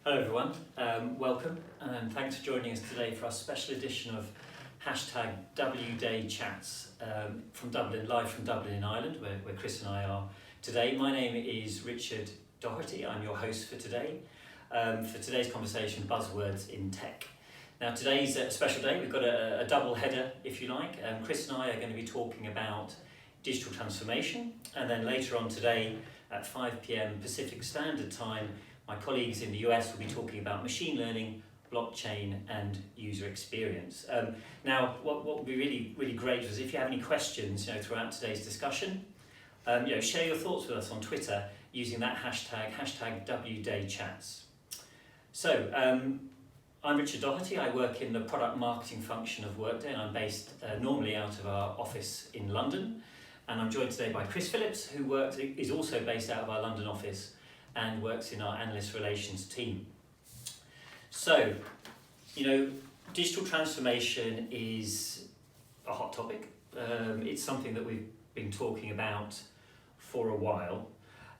Hello everyone, welcome and thanks for joining us today for our special edition of #wdaychats from Dublin, live from Dublin in Ireland, where Chris and I are today. My name is Richard Doherty, I'm your host for today. For today's conversation, Buzzwords in Tech. Now today's a special day, we've got a double header if you like. Chris and I are going to be talking about digital transformation, and then later on today at 5 p.m. Pacific Standard Time, my colleagues in the US will be talking about machine learning, blockchain and user experience. Now, what would be really great is if you have any questions throughout today's discussion, share your thoughts with us on Twitter using that hashtag #wdaychats. So, I'm Richard Doherty, I work in the product marketing function of Workday and I'm based normally out of our office in London. And I'm joined today by Chris Phillips, who is also based out of our London office and works in our analyst relations team. So, digital transformation is a hot topic. It's something that we've been talking about for a while.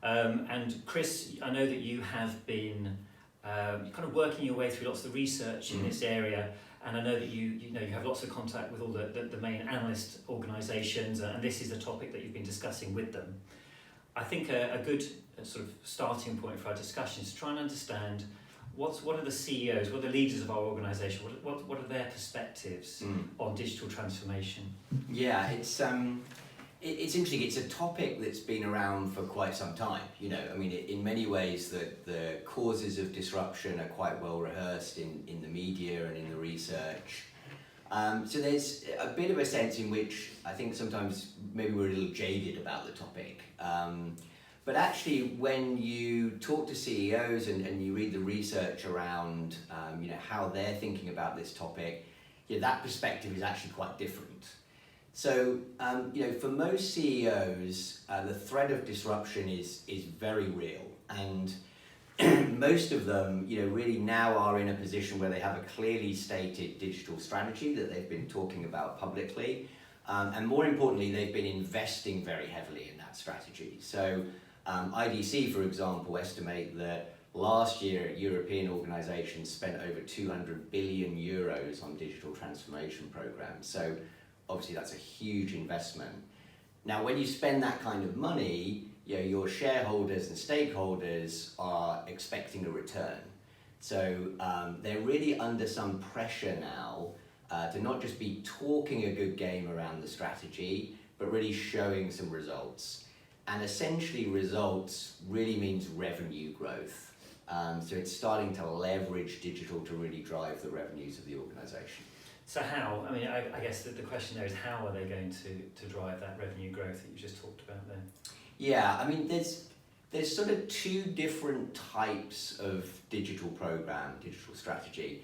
And Chris, I know that you have been kind of working your way through lots of research in this area, and I know that you have lots of contact with all the main analyst organisations, and this is a topic that you've been discussing with them. I think a good sort of starting point for our discussion is to try and understand what are the CEOs, what are the leaders of our organisation, what are their perspectives on digital transformation? Yeah, it's interesting. It's a topic that's been around for quite some time. In many ways the causes of disruption are quite well rehearsed in the media and in the research. So there's a bit of a sense in which I think sometimes maybe we're a little jaded about the topic. But actually when you talk to CEOs and you read the research around how they're thinking about this topic, that perspective is actually quite different. So for most CEOs, the threat of disruption is very real, and most of them really now are in a position where they have a clearly stated digital strategy that they've been talking about publicly, and more importantly they've been investing very heavily in that strategy. So IDC, for example, estimate that last year European organisations spent over 200 billion euros on digital transformation programs. So obviously that's a huge investment. Now when you spend that kind of money, your shareholders and stakeholders are expecting a return. So they're really under some pressure now to not just be talking a good game around the strategy, but really showing some results. And essentially results really means revenue growth. So it's starting to leverage digital to really drive the revenues of the organisation. So how? I guess the question there is how are they going to drive that revenue growth that you just talked about there? Yeah, there's sort of two different types of digital strategy.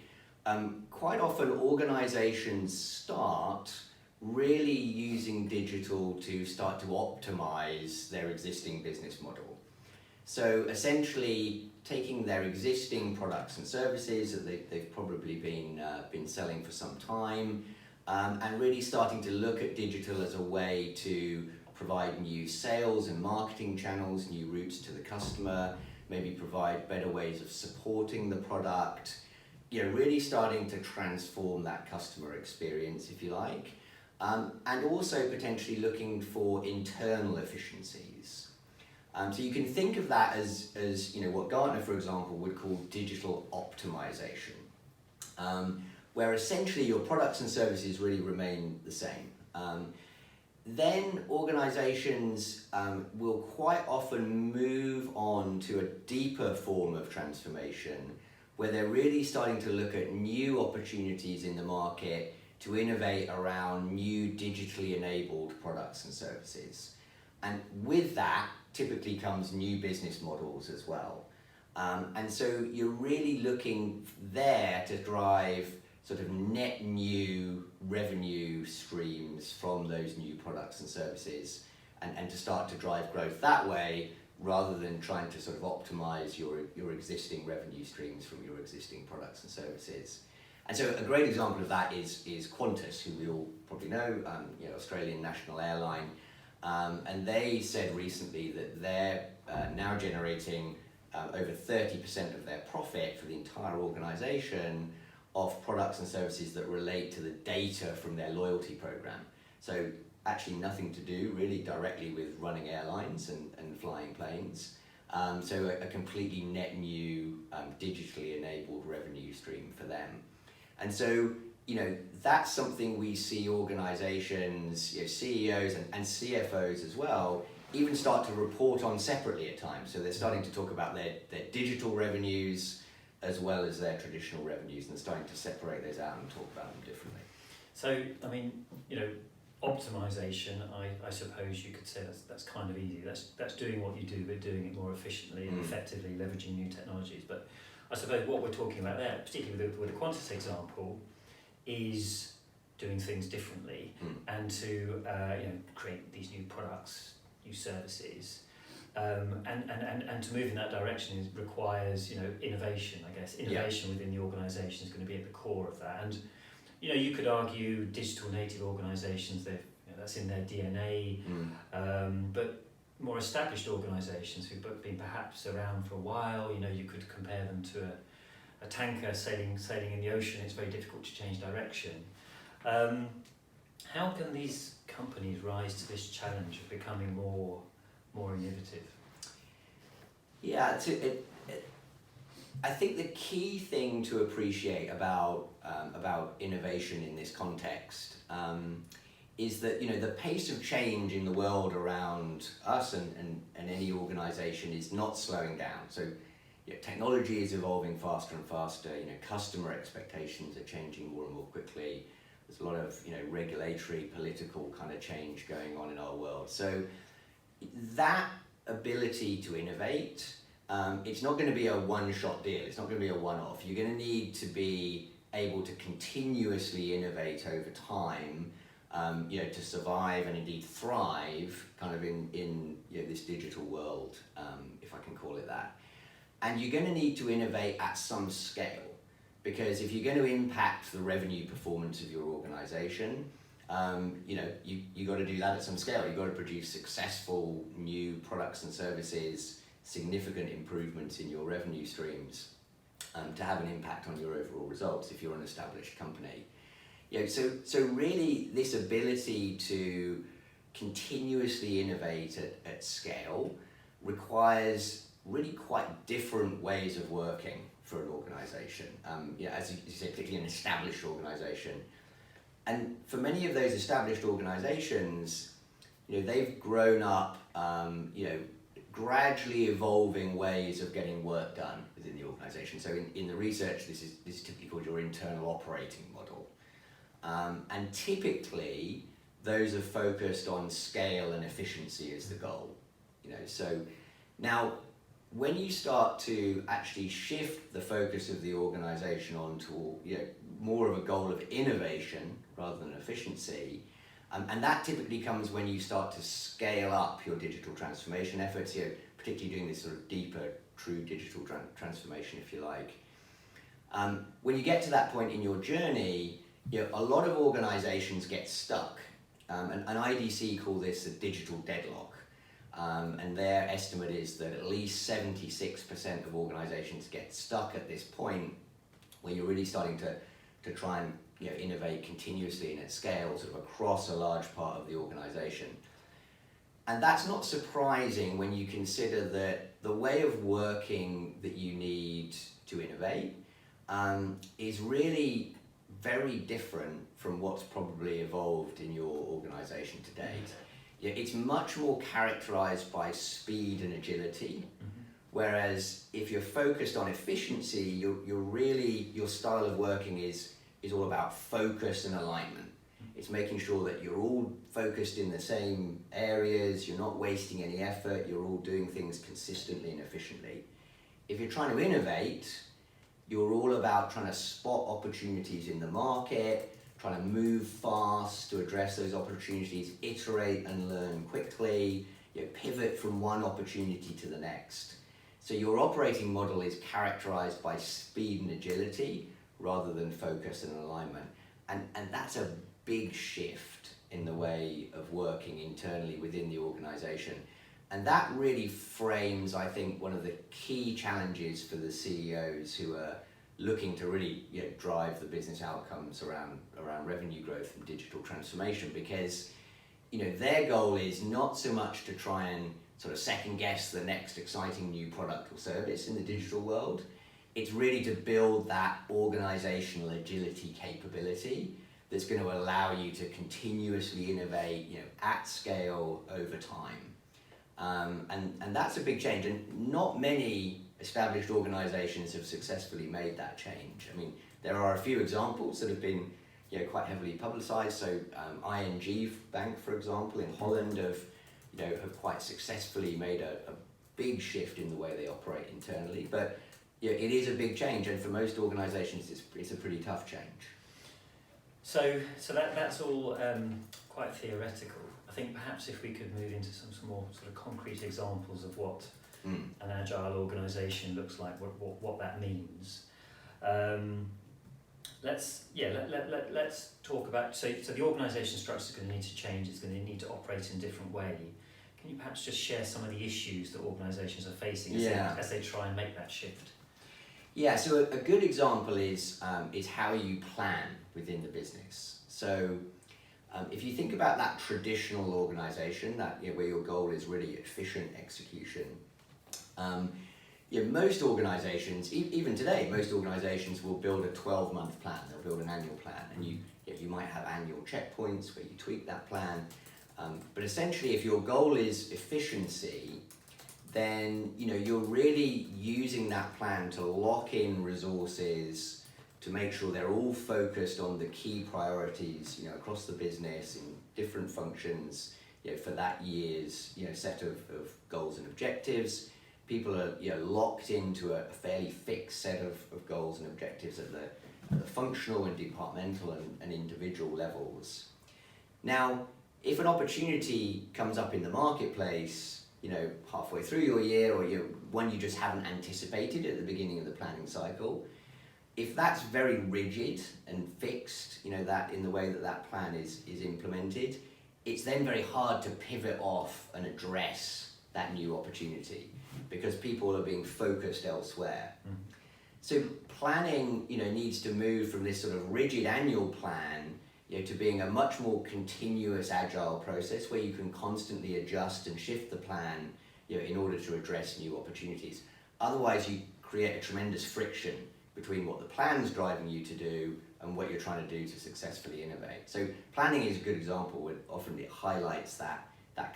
Quite often organisations start really using digital to start to optimize their existing business model. So essentially taking their existing products and services that they've probably been selling for some time, and really starting to look at digital as a way to provide new sales and marketing channels, new routes to the customer, maybe provide better ways of supporting the product, really starting to transform that customer experience, if you like. And also potentially looking for internal efficiencies. So you can think of that as what Gartner, for example, would call digital optimization, where essentially your products and services really remain the same. Then organizations will quite often move on to a deeper form of transformation, where they're really starting to look at new opportunities in the market to innovate around new digitally enabled products and services. And with that typically comes new business models as well. And so you're really looking there to drive sort of net new revenue streams from those new products and services, and to start to drive growth that way, rather than trying to sort of optimize your existing revenue streams from your existing products and services. And so a great example of that is Qantas, who we all probably know, Australian national airline, and they said recently that they're now generating over 30% of their profit for the entire organization off products and services that relate to the data from their loyalty program. So actually nothing to do really directly with running airlines and flying planes. So a completely net new digitally enabled revenue stream for them. And so, that's something we see organizations, CEOs and CFOs as well, even start to report on separately at times. So they're starting to talk about their digital revenues as well as their traditional revenues, and they're starting to separate those out and talk about them differently. So, optimization, I suppose you could say that's kind of easy. That's doing what you do, but doing it more efficiently and effectively, leveraging new technologies. But I suppose what we're talking about there, particularly with the Qantas example, is doing things differently and to create these new products, new services, and to move in that direction requires innovation. I guess innovation within the organisation is going to be at the core of that. And you could argue digital native organisations, that's in their DNA, but more established organisations who've been perhaps around for a while, you could compare them to a tanker sailing in the ocean. It's very difficult to change direction. How can these companies rise to this challenge of becoming more innovative? Yeah, I think the key thing to appreciate about innovation in this context is that the pace of change in the world around us and any organisation is not slowing down. So technology is evolving faster and faster. Customer expectations are changing more and more quickly. There's a lot of regulatory, political kind of change going on in our world. So that ability to innovate, it's not going to be a one-shot deal. It's not going to be a one-off. You're going to need to be able to continuously innovate over time, to survive and indeed thrive kind of in this digital world, if I can call it that. And you're going to need to innovate at some scale, because if you're going to impact the revenue performance of your organization, you got to do that at some scale. You've got to produce successful new products and services, significant improvements in your revenue streams, to have an impact on your overall results if you're an established company. So really this ability to continuously innovate at scale requires really quite different ways of working for an organization. As you say, particularly an established organization. And for many of those established organizations, they've grown up, gradually evolving ways of getting work done within the organization. So in the research, this is typically called your internal operating model. And typically, those are focused on scale and efficiency as the goal. So now, when you start to actually shift the focus of the organization onto more of a goal of innovation rather than efficiency, and that typically comes when you start to scale up your digital transformation efforts, particularly doing this sort of deeper, true digital transformation, if you like. When you get to that point in your journey, a lot of organizations get stuck, and IDC call this a digital deadlock. And their estimate is that at least 76% of organizations get stuck at this point where you're really starting to try and innovate continuously and at scale sort of across a large part of the organization. And that's not surprising when you consider that the way of working that you need to innovate is really very different from what's probably evolved in your organization to date. It's much more characterized by speed and agility, whereas if you're focused on efficiency, your style of working is all about focus and alignment. It's making sure that you're all focused in the same areas, you're not wasting any effort, you're all doing things consistently and efficiently. If you're trying to innovate, you're all about trying to spot opportunities in the market, trying to move fast to address those opportunities, iterate and learn quickly, pivot from one opportunity to the next. So your operating model is characterized by speed and agility rather than focus and alignment. And that's a big shift in the way of working internally within the organization. And that really frames, I think, one of the key challenges for the CEOs who are looking to really drive the business outcomes around revenue growth and digital transformation, because their goal is not so much to try and sort of second guess the next exciting new product or service in the digital world. It's really to build that organizational agility capability that's going to allow you to continuously innovate at scale over time. And that's a big change, and not many established organizations have successfully made that change. I mean, there are a few examples that have been quite heavily publicized. So ING Bank, for example, in Holland have quite successfully made a big shift in the way they operate internally. But it is a big change, and for most organizations it's a pretty tough change. So that's all quite theoretical. I think perhaps if we could move into some more sort of concrete examples of what an agile organisation looks like, what that means. Let's talk about, so the organisation structure is going to need to change, it's going to need to operate in a different way. Can you perhaps just share some of the issues that organisations are facing as they try and make that shift? Yeah, so a good example is how you plan within the business. So if you think about that traditional organisation, where your goal is really efficient execution, most organisations, even today, most organisations will build a 12-month plan. They'll build an annual plan, and you might have annual checkpoints where you tweak that plan. But essentially, if your goal is efficiency, then you're really using that plan to lock in resources to make sure they're all focused on the key priorities across the business in different functions for that year's set of goals and objectives. People are locked into a fairly fixed set of goals and objectives at the functional and departmental and individual levels. Now, if an opportunity comes up in the marketplace halfway through your year, or one you just haven't anticipated at the beginning of the planning cycle, if that's very rigid and fixed, that in the way that plan is implemented, it's then very hard to pivot off and address that new opportunity because people are being focused elsewhere. So planning, needs to move from this sort of rigid annual plan, to being a much more continuous agile process where you can constantly adjust and shift the plan, in order to address new opportunities. Otherwise, you create a tremendous friction between what the plan's driving you to do and what you're trying to do to successfully innovate. So planning is a good example where often it highlights that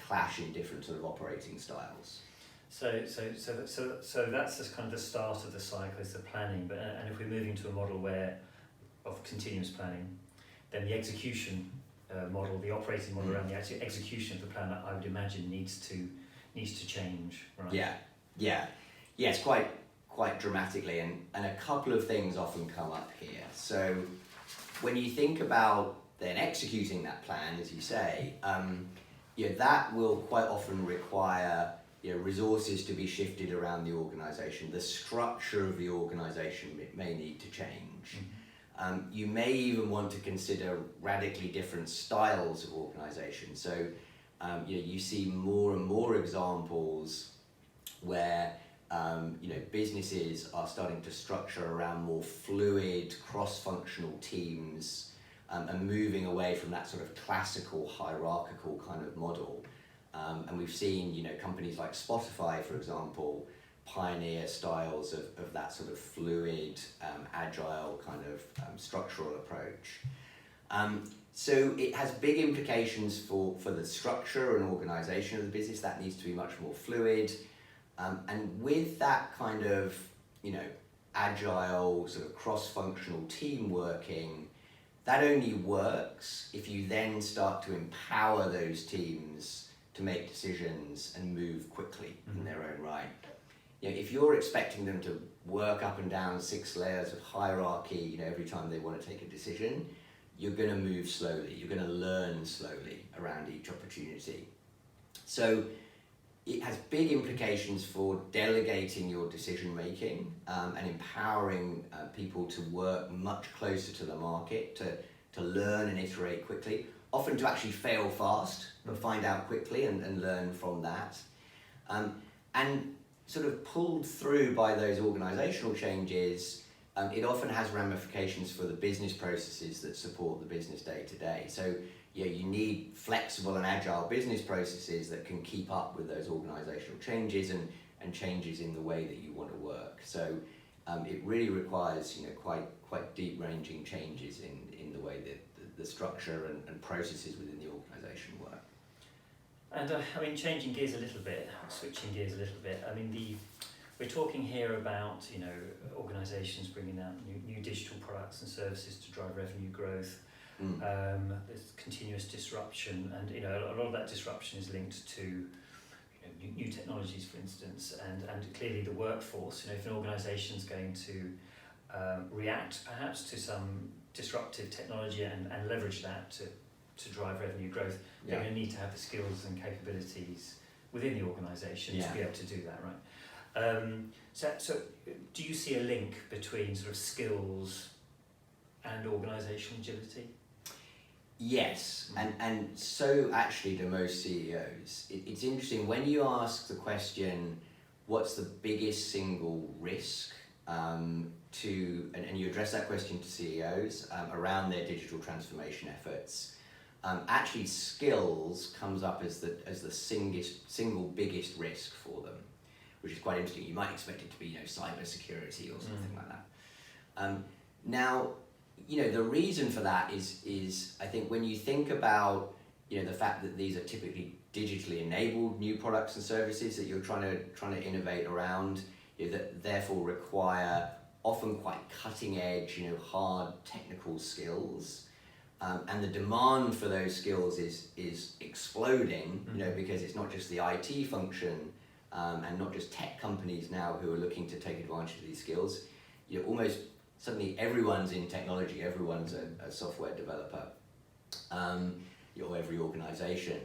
clash in different sort of operating styles. So that's just kind of the start of the cycle, is the planning. But and if we're moving to a model of continuous planning, then the execution model, the operating model around the execution of the plan, I would imagine needs to change, right? Yes, quite dramatically, and a couple of things often come up here. So when you think about then executing that plan, as you say, that will quite often require resources to be shifted around the organisation. The structure of the organisation may need to change. You may even want to consider radically different styles of organisation. So you see more and more examples where businesses are starting to structure around more fluid, cross-functional teams, and moving away from that sort of classical hierarchical kind of model. And we've seen companies like Spotify, for example, pioneer styles of that sort of fluid, agile kind of structural approach. So it has big implications for the structure and organisation of the business. That needs to be much more fluid. And with that kind of, agile sort of cross-functional team working, that only works if you then start to empower those teams to make decisions and move quickly in their own right. If you're expecting them to work up and down 6 layers of hierarchy, every time they want to take a decision, you're going to move slowly. You're going to learn slowly around each opportunity. So it has big implications for delegating your decision making and empowering people to work much closer to the market, to learn and iterate quickly, often to actually fail fast, but find out quickly and learn from that. And sort of pulled through by those organizational changes, it often has ramifications for the business processes that support the business day to day. So you need flexible and agile business processes that can keep up with those organizational changes and changes in the way that you want to work. So it really requires quite deep ranging changes in the way that the structure and processes within the organization work. And I mean, changing gears a little bit, switching gears a little bit. I mean, we're talking here about organisations bringing out new digital products and services to drive revenue growth. There's continuous disruption, and a lot of that disruption is linked to new technologies, for instance, and clearly the workforce. If an organisation's going to react perhaps to some disruptive technology and leverage that to drive revenue growth, they're going to need to have the skills and capabilities within the organisation to be able to do that, right? So do you see a link between sort of skills and organisational agility? Yes, and so actually do most CEOs. It's interesting, when you ask the question, what's the biggest single risk and you address that question to CEOs around their digital transformation efforts, actually skills comes up as the single biggest risk for them, which is quite interesting. You might expect it to be cyber security or something like that. Now, the reason for that is I think when you think about the fact that these are typically digitally enabled new products and services that you're trying to innovate around, that therefore require often quite cutting edge, hard technical skills. And the demand for those skills is exploding, because it's not just the IT function and not just tech companies now who are looking to take advantage of these skills. Almost suddenly everyone's in technology, everyone's a software developer, or every organization.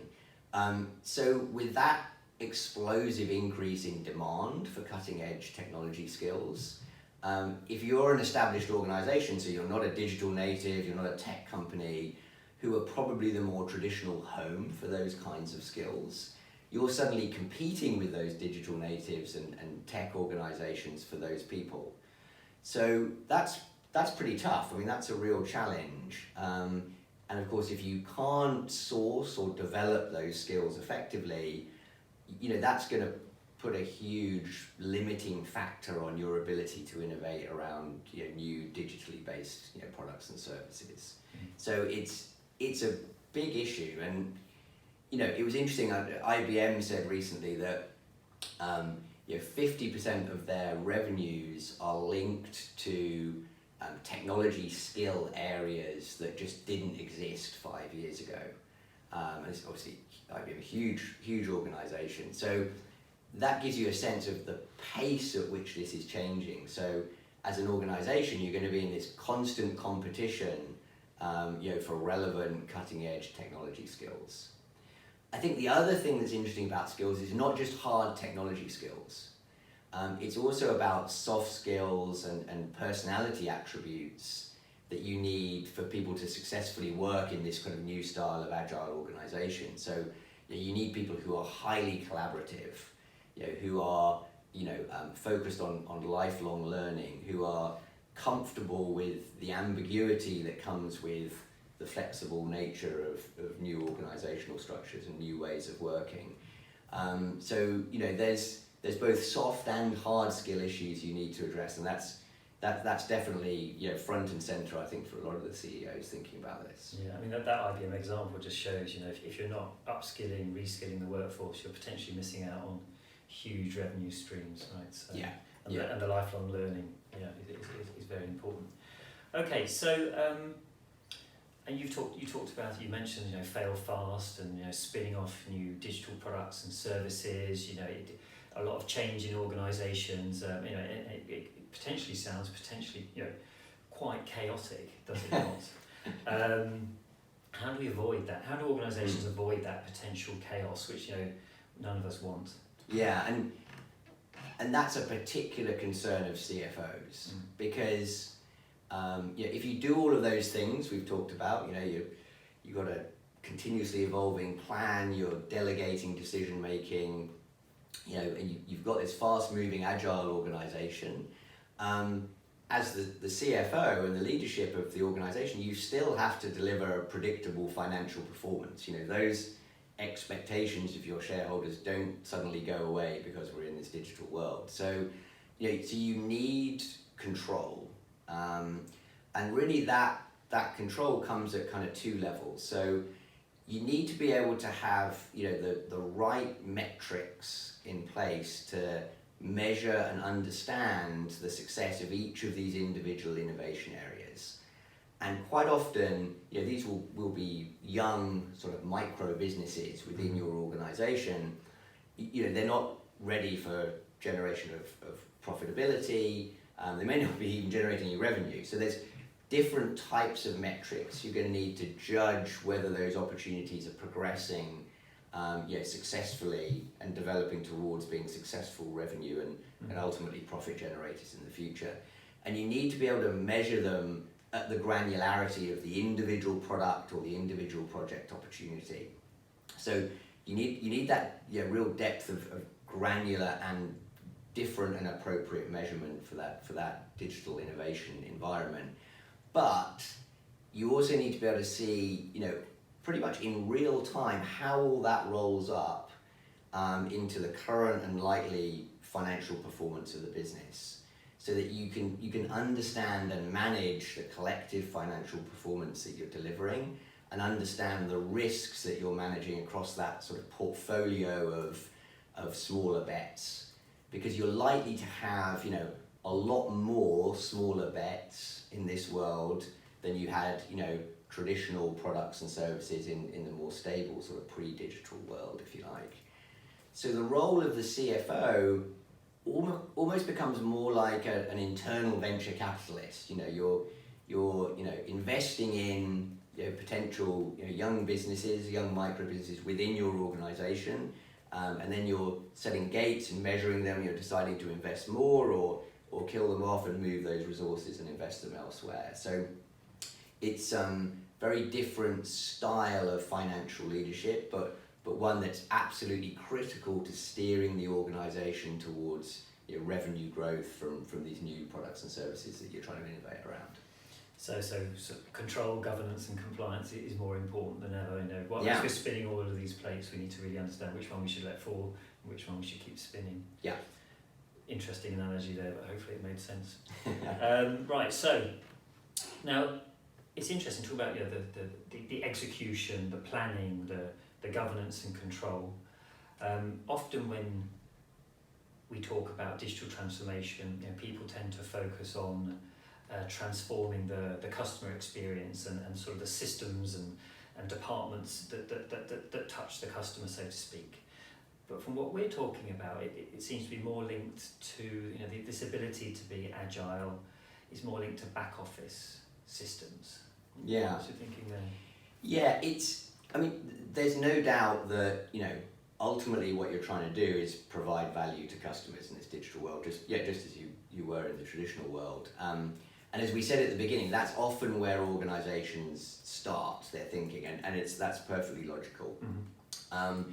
So with that explosive increase in demand for cutting edge technology skills, if you're an established organization, so you're not a digital native, you're not a tech company, who are probably the more traditional home for those kinds of skills, you're suddenly competing with those digital natives and tech organizations for those people. So that's pretty tough. I mean, that's a real challenge. And of course, if you can't source or develop those skills effectively, that's going to put a huge limiting factor on your ability to innovate around new digitally based products and services. So it's a big issue, and it was interesting. IBM said recently that 50% of their revenues are linked to technology skill areas that just didn't exist 5 years ago. And it's obviously IBM, a huge organization. So that gives you a sense of the pace at which this is changing. So as an organization, you're going to be in this constant competition for relevant cutting edge technology skills. I think the other thing that's interesting about skills is not just hard technology skills. It's also about soft skills and personality attributes that you need for people to successfully work in this kind of new style of agile organization. So you need people who are highly collaborative, who are focused on lifelong learning, who are comfortable with the ambiguity that comes with the flexible nature of new organizational structures and new ways of working. So there's both soft and hard skill issues you need to address, and that's definitely front and center, I think, for a lot of the CEOs thinking about this. Yeah, I mean that IBM example just shows if you're not upskilling, reskilling the workforce, you're potentially missing out on huge revenue streams, right? So, and the lifelong learning, is very important. Okay, so and you talked about, you mentioned fail fast and spinning off new digital products and services. A lot of change in organisations. It potentially sounds quite chaotic, does it not? How do we avoid that? How do organisations avoid that potential chaos, which none of us want? Yeah, and that's a particular concern of CFOs, because if you do all of those things we've talked about, you've got a continuously evolving plan, you're delegating decision making, and you've got this fast-moving, agile organization. As the CFO and the leadership of the organization, you still have to deliver a predictable financial performance. Those expectations of your shareholders don't suddenly go away because we're in this digital world. So, so you need control, and really that control comes at kind of two levels. So you need to be able to have the right metrics in place to measure and understand the success of each of these individual innovation areas. And quite often, these will be young sort of micro businesses within your organization. They're not ready for generation of profitability. They may not be even generating any revenue. So there's different types of metrics you're going to need to judge whether those opportunities are progressing successfully and developing towards being successful revenue and ultimately profit generators in the future. And you need to be able to measure them at the granularity of the individual product or the individual project opportunity. So you need that real depth of granular and different and appropriate measurement for that digital innovation environment. But you also need to be able to see, pretty much in real time how all that rolls up into the current and likely financial performance of the business, so that you can understand and manage the collective financial performance that you're delivering, and understand the risks that you're managing across that sort of portfolio of smaller bets, because you're likely to have a lot more smaller bets in this world than you had traditional products and services in the more stable sort of pre-digital world, if you like. So the role of the CFO almost becomes more like an internal venture capitalist. You're investing in potential young businesses, young micro businesses within your organization, and then you're setting gates and measuring them. You're deciding to invest more or kill them off and move those resources and invest them elsewhere. So it's very different style of financial leadership, but one that's absolutely critical to steering the organization towards revenue growth from these new products and services that you're trying to innovate around. So control, governance and compliance is more important than ever. Whilst we're spinning all of these plates, we need to really understand which one we should let fall and which one we should keep spinning. Yeah. Interesting analogy there, but hopefully it made sense. Right, so now it's interesting to talk about the execution, the planning, the governance and control. Often when we talk about digital transformation, people tend to focus on transforming the customer experience and sort of the systems and departments that touch the customer, so to speak. But from what we're talking about, it seems to be more linked to this ability to be agile is more linked to back office systems. Yeah. What's your thinking there? Yeah, there's no doubt that ultimately what you're trying to do is provide value to customers in this digital world, just as you were in the traditional world. And as we said at the beginning, that's often where organizations start their thinking, and that's perfectly logical. Mm-hmm.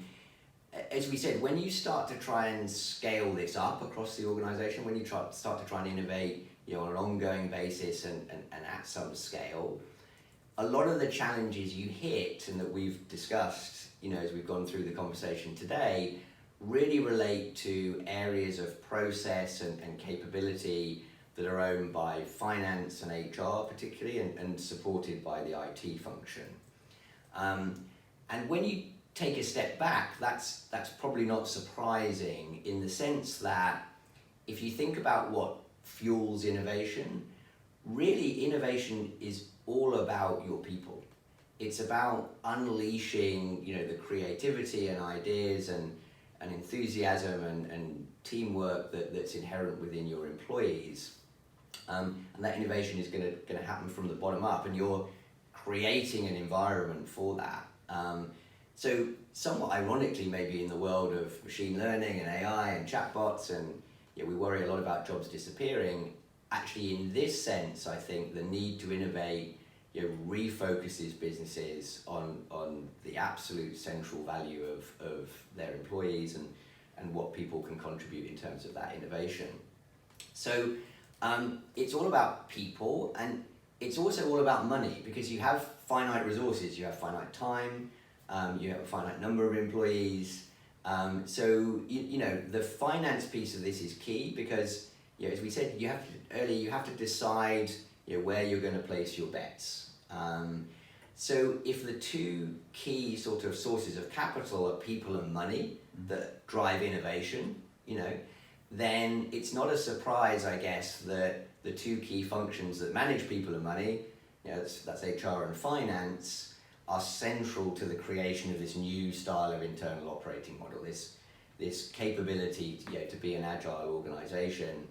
As we said, when you start to try and scale this up across the organization, when you start to try and innovate on an ongoing basis and at some scale, a lot of the challenges you hit and that we've discussed as we've gone through the conversation today really relate to areas of process and capability that are owned by finance and HR particularly, and supported by the IT function. And when you take a step back, that's probably not surprising, in the sense that if you think about what fuels innovation, really innovation is all about your people. It's about unleashing the creativity and ideas and enthusiasm and teamwork that's inherent within your employees. And that innovation is going to happen from the bottom up, and you're creating an environment for that. So somewhat ironically, maybe in the world of machine learning and AI and chatbots, and we worry a lot about jobs disappearing, actually in this sense, I think the need to innovate refocuses businesses on the absolute central value of their employees and what people can contribute in terms of that innovation. So it's all about people, and it's also all about money, because you have finite resources, you have finite time, you have a finite number of employees. So the finance piece of this is key, because as we said you have to decide where you're going to place your bets. So if the two key sort of sources of capital are people and money that drive innovation, then it's not a surprise, I guess, that the two key functions that manage people and money, that's HR and finance, are central to the creation of this new style of internal operating model. This capability to be an agile organization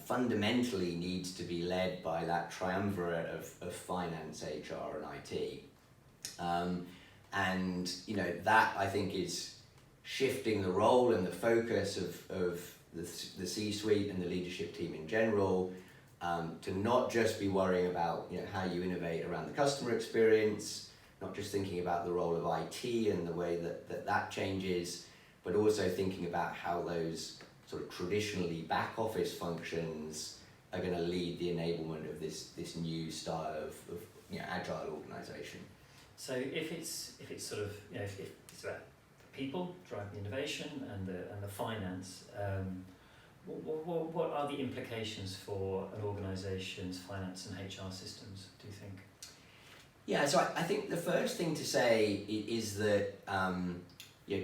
fundamentally needs to be led by that triumvirate of finance, HR, and IT. And that, I think, is shifting the role and the focus of the C-suite and the leadership team in general, to not just be worrying about how you innovate around the customer experience, not just thinking about the role of IT and the way that changes, but also thinking about how those sort of traditionally back office functions are going to lead the enablement of this new style of agile organization. So if it's sort of if it's about the people driving the innovation and the finance, what are the implications for an organization's finance and HR systems, do you think? Yeah, so I think the first thing to say is that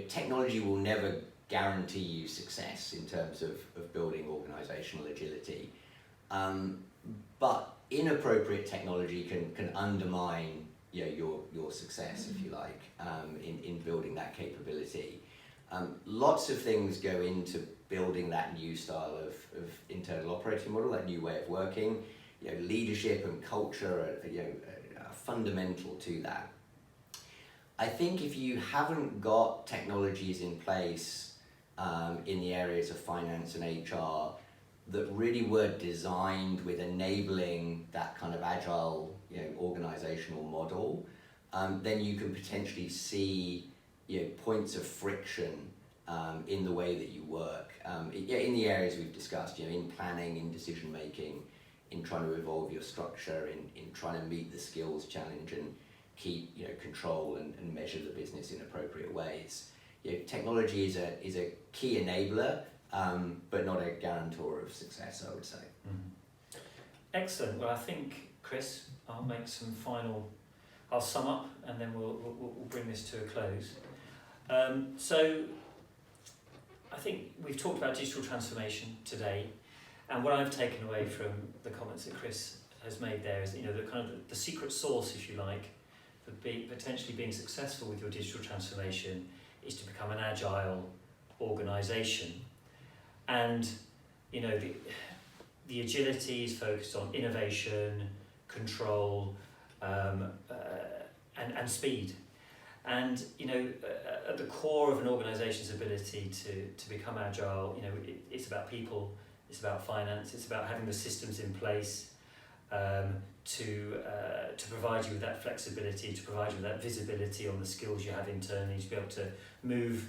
technology will never guarantee you success in terms of building organizational agility. But inappropriate technology can undermine your success, if you like, in building that capability. Lots of things go into building that new style of internal operating model, that new way of working. Leadership and culture are fundamental to that. I think if you haven't got technologies in place in the areas of finance and HR that really were designed with enabling that kind of agile organizational model, then you can potentially see points of friction in the way that you work, in the areas we've discussed, in planning, in decision making, in trying to evolve your structure, in trying to meet the skills challenge and keep control and measure the business in appropriate ways. Technology is a key enabler, but not a guarantor of success, I would say. Mm-hmm. Excellent. Well, I think, Chris, I'll sum up and then we'll bring this to a close. So I think we've talked about digital transformation today, and what I've taken away from the comments that Chris has made there is, the kind of the secret sauce, if you like, for potentially being successful with your digital transformation is to become an agile organisation. And the agility is focused on innovation, control, and speed. And at the core of an organisation's ability to become agile, it's about people, it's about finance, it's about having the systems in place to provide you with that flexibility, to provide you with that visibility on the skills you have internally, to be able to move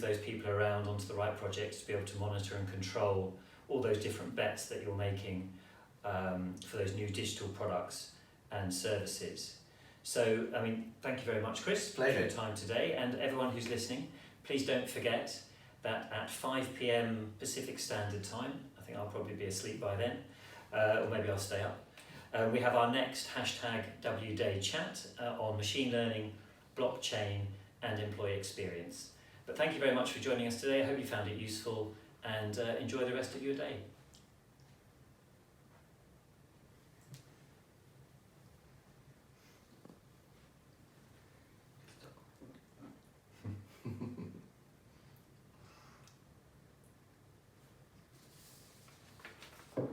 those people around onto the right projects, to be able to monitor and control all those different bets that you're making for those new digital products and services. So, thank you very much, Chris, Pleasure. for your time today, and everyone who's listening, please don't forget that at 5 p.m. Pacific Standard Time, I think I'll probably be asleep by then, or maybe I'll stay up, we have our next #wdaychat on machine learning, blockchain, and employee experience. But thank you very much for joining us today. I hope you found it useful, and enjoy the rest of your day.